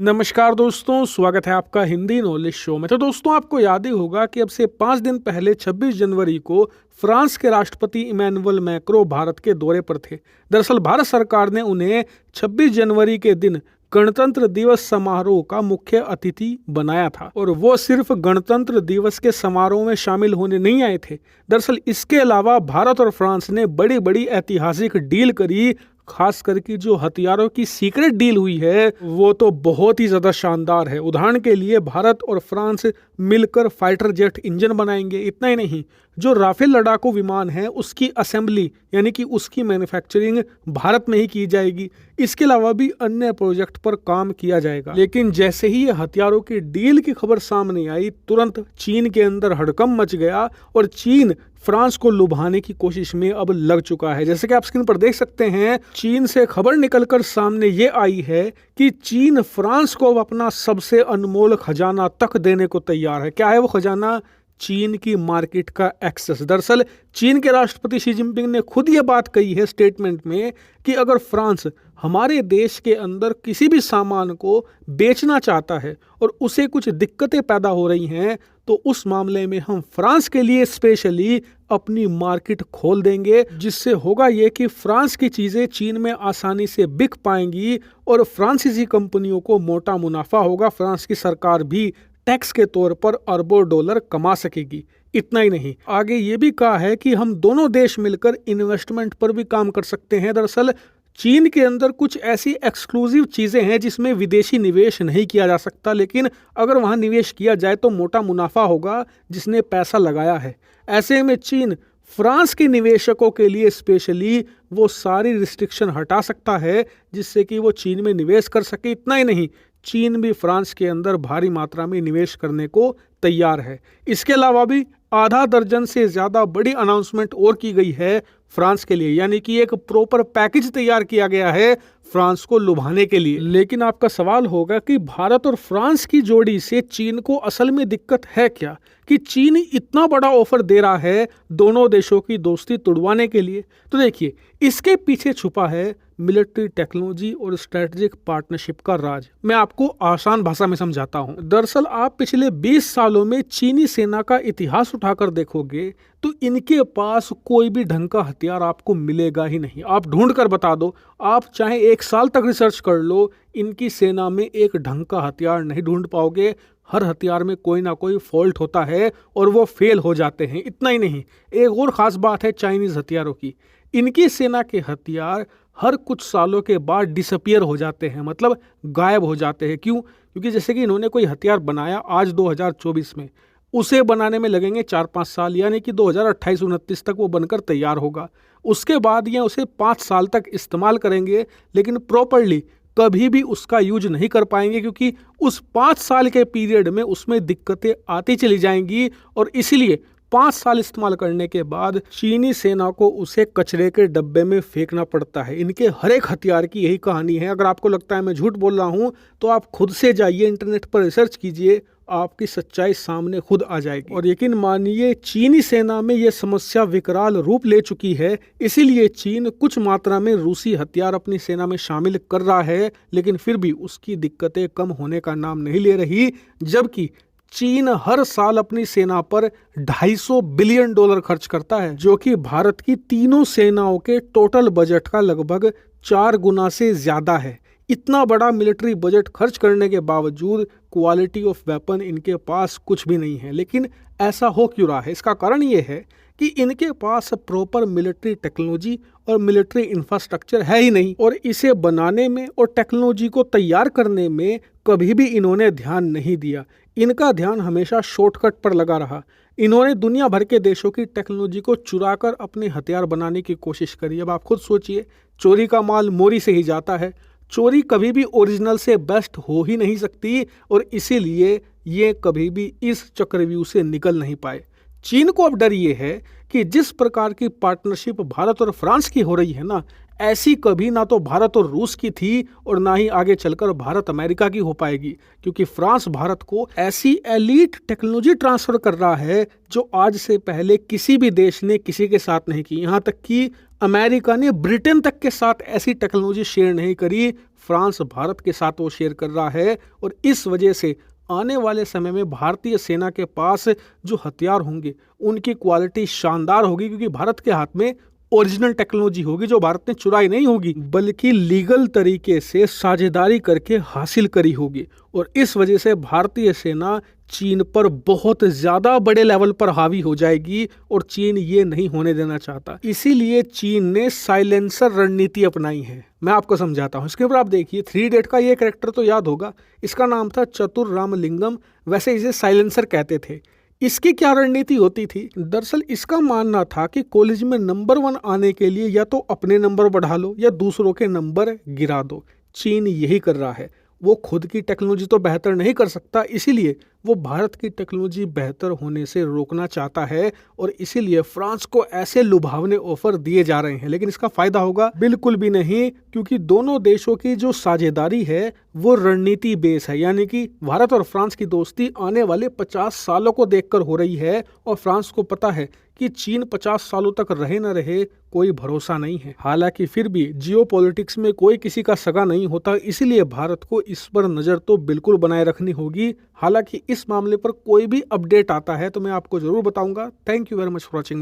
नमस्कार दोस्तों, स्वागत है आपका हिंदी नॉलेज शो में। तो दोस्तों, आपको याद ही होगा कि अब से 5 दिन पहले 26 जनवरी को फ्रांस के राष्ट्रपति इमैनुअल मैक्रों भारत के दौरे पर थे। दरअसल भारत सरकार ने उन्हें 26 जनवरी के दिन गणतंत्र दिवस समारोह का मुख्य अतिथि बनाया था, और वो सिर्फ गणतंत्र दिवस के समारोह में शामिल होने नहीं आए थे। दरअसल इसके अलावा भारत और फ्रांस ने बड़ी बड़ी ऐतिहासिक डील करी। खास करके जो हथियारों की सीक्रेट डील हुई है वो तो बहुत ही ज्यादा शानदार है। उदाहरण के लिए भारत और फ्रांस मिलकर फाइटर जेट इंजन बनाएंगे। इतना ही नहीं, जो राफेल लड़ाकू विमान है उसकी असेंबली यानी कि उसकी मैन्युफैक्चरिंग भारत में ही की जाएगी। इसके अलावा भी अन्य प्रोजेक्ट पर काम किया जाएगा। लेकिन जैसे ही ये हथियारों की डील की खबर सामने आई, तुरंत चीन के अंदर हड़कंप मच गया और चीन फ्रांस को लुभाने की कोशिश में अब लग चुका है। जैसे कि आप स्क्रीन पर देख सकते हैं, चीन से खबर निकलकर सामने ये आई है कि चीन फ्रांस को अब अपना सबसे अनमोल खजाना तक देने को तैयार है। क्या है वो खजाना? चीन की मार्केट का एक्सेस। दरअसल चीन के राष्ट्रपति शी जिनपिंग ने खुद ये बात कही है स्टेटमेंट में कि अगर फ्रांस हमारे देश के अंदर किसी भी सामान को बेचना चाहता है और उसे कुछ दिक्कतें पैदा हो रही हैं, तो उस मामले में हम फ्रांस के लिए स्पेशली अपनी मार्केट खोल देंगे, जिससे होगा ये कि फ्रांस की चीज़ें चीन में आसानी से बिक पाएंगी और फ्रांसीसी कंपनियों को मोटा मुनाफा होगा। फ्रांस की सरकार भी टैक्स के तौर पर अरबों डॉलर कमा सकेगी। इतना ही नहीं, आगे ये भी कहा है कि हम दोनों देश मिलकर इन्वेस्टमेंट पर भी काम कर सकते हैं। दरअसल चीन के अंदर कुछ ऐसी एक्सक्लूसिव चीज़ें हैं जिसमें विदेशी निवेश नहीं किया जा सकता, लेकिन अगर वहाँ निवेश किया जाए तो मोटा मुनाफा होगा जिसने पैसा लगाया है। ऐसे में चीन फ्रांस के निवेशकों के लिए स्पेशली वो सारी रिस्ट्रिक्शन हटा सकता है जिससे कि वो चीन में निवेश कर सके। इतना ही नहीं, चीन भी फ्रांस के अंदर भारी मात्रा में निवेश करने को तैयार है। इसके अलावा भी आधा दर्जन से ज़्यादा बड़ी अनाउंसमेंट और की गई है फ्रांस के लिए, यानी कि एक प्रॉपर पैकेज तैयार किया गया है फ्रांस को लुभाने के लिए। लेकिन आपका सवाल होगा कि भारत और फ्रांस की जोड़ी से चीन को असल में दिक्कत है क्या, कि चीन इतना बड़ा ऑफर दे रहा है दोनों देशों की दोस्ती तुड़वाने के लिए? तो देखिए, इसके पीछे छुपा है मिलिट्री टेक्नोलॉजी और स्ट्रेटेजिक पार्टनरशिप का राज। मैं आपको आसान भाषा में समझाता हूँ। दरअसल आप पिछले 20 सालों में चीनी सेना का इतिहास उठाकर देखोगे तो इनके पास कोई भी ढंग का हथियार आपको मिलेगा ही नहीं। आप ढूंढ कर बता दो, आप चाहे 1 साल तक रिसर्च कर लो, इनकी सेना में एक ढंग का हथियार नहीं ढूंढ पाओगे। हर हथियार में कोई ना कोई फॉल्ट होता है और वो फेल हो जाते हैं। इतना ही नहीं, एक और ख़ास बात है चाइनीज़ हथियारों की। इनकी सेना के हथियार हर कुछ सालों के बाद डिसअपियर हो जाते हैं, मतलब गायब हो जाते हैं। क्यों? क्योंकि जैसे कि इन्होंने कोई हथियार बनाया आज 2024 में, उसे बनाने में लगेंगे 4-5 साल, यानी कि 2028-29 तक वो बनकर तैयार होगा। उसके बाद ये उसे 5 साल तक इस्तेमाल करेंगे, लेकिन प्रॉपरली कभी भी उसका यूज नहीं कर पाएंगे, क्योंकि उस 5 साल के पीरियड में उसमें दिक्कतें आती चली जाएंगी। और इसीलिए 5 साल इस्तेमाल करने के बाद चीनी सेना को उसे कचरे के डब्बे में फेंकना पड़ता है। इनके हर एक हथियार की यही कहानी है। अगर आपको लगता है मैं झूठ बोल रहा हूँ तो आप खुद से जाइए, इंटरनेट पर रिसर्च कीजिए, आपकी सच्चाई सामने खुद आ जाएगी। और यकीन मानिए, चीनी सेना में यह समस्या विकराल रूप ले चुकी है। इसीलिए चीन कुछ मात्रा में रूसी हथियार अपनी सेना में शामिल कर रहा है, लेकिन फिर भी उसकी दिक्कतें कम होने का नाम नहीं ले रही। जबकि चीन हर साल अपनी सेना पर $250 बिलियन खर्च करता है, जो कि भारत की तीनों सेनाओं के टोटल बजट का लगभग 4 गुना से ज्यादा है। इतना बड़ा मिलिट्री बजट खर्च करने के बावजूद क्वालिटी ऑफ वेपन इनके पास कुछ भी नहीं है। लेकिन ऐसा हो क्यों रहा है? इसका कारण ये है कि इनके पास प्रॉपर मिलिट्री टेक्नोलॉजी और मिलिट्री इंफ्रास्ट्रक्चर है ही नहीं, और इसे बनाने में और टेक्नोलॉजी को तैयार करने में कभी भी इन्होंने ध्यान नहीं दिया। इनका ध्यान हमेशा शॉर्टकट पर लगा रहा। इन्होंने दुनिया भर के देशों की टेक्नोलॉजी को चुराकर अपने हथियार बनाने की कोशिश करी। अब आप खुद सोचिए, चोरी का माल मोरी से ही जाता है। चोरी कभी भी ओरिजिनल से बेस्ट हो ही नहीं सकती, और इसीलिए ये कभी भी इस चक्रव्यूह से निकल नहीं पाए। चीन को अब डर ये है कि जिस प्रकार की पार्टनरशिप भारत और फ्रांस की हो रही है ना, ऐसी कभी ना तो भारत और रूस की थी और ना ही आगे चलकर भारत अमेरिका की हो पाएगी, क्योंकि फ्रांस भारत को ऐसी एलीट टेक्नोलॉजी ट्रांसफर कर रहा है जो आज से पहले किसी भी देश ने किसी के साथ नहीं की। यहाँ तक कि अमेरिका ने ब्रिटेन तक के साथ ऐसी टेक्नोलॉजी शेयर नहीं करी, फ्रांस भारत के साथ वो शेयर कर रहा है। और इस वजह से आने वाले समय में भारतीय सेना के पास जो हथियार होंगे उनकी क्वालिटी शानदार होगी, क्योंकि भारत के हाथ में ओरिजिनल टेक्नोलॉजी होगी जो भारत ने चुराई नहीं होगी, बल्कि लीगल तरीके से साझेदारी करके हासिल करी होगी। और इस वजह से भारतीय सेना चीन पर बहुत ज्यादा बड़े लेवल पर हावी हो जाएगी, और चीन ये नहीं होने देना चाहता। इसीलिए चीन ने साइलेंसर रणनीति अपनाई है। मैं आपको समझाता हूँ। इसके ऊपर आप देखिए, 3 इडियट का ये कैरेक्टर तो याद होगा, इसका नाम था चतुर रामलिंगम, वैसे इसे साइलेंसर कहते थे। इसकी क्या रणनीति होती थी? दरअसल इसका मानना था कि कॉलेज में नंबर 1 आने के लिए या तो अपने नंबर बढ़ा लो या दूसरों के नंबर गिरा दो। चीन यही कर रहा है। वो खुद की टेक्नोलॉजी तो बेहतर नहीं कर सकता, इसीलिए वो भारत की टेक्नोलॉजी बेहतर होने से रोकना चाहता है, और इसीलिए फ्रांस को ऐसे लुभावने ऑफर दिए जा रहे हैं। लेकिन इसका फायदा होगा? बिल्कुल भी नहीं, क्योंकि दोनों देशों की जो साझेदारी है वो रणनीति बेस है, यानी कि भारत और फ्रांस की दोस्ती आने वाले 50 सालों को देखकर हो रही है। और फ्रांस को पता है कि चीन 50 सालों तक रहे न रहे कोई भरोसा नहीं है। हालांकि फिर भी जियोपॉलिटिक्स में कोई किसी का सगा नहीं होता, इसीलिए भारत को इस पर नजर तो बिल्कुल बनाए रखनी होगी। हालांकि इस मामले पर कोई भी अपडेट आता है तो मैं आपको जरूर बताऊंगा। Thank you very much for watching.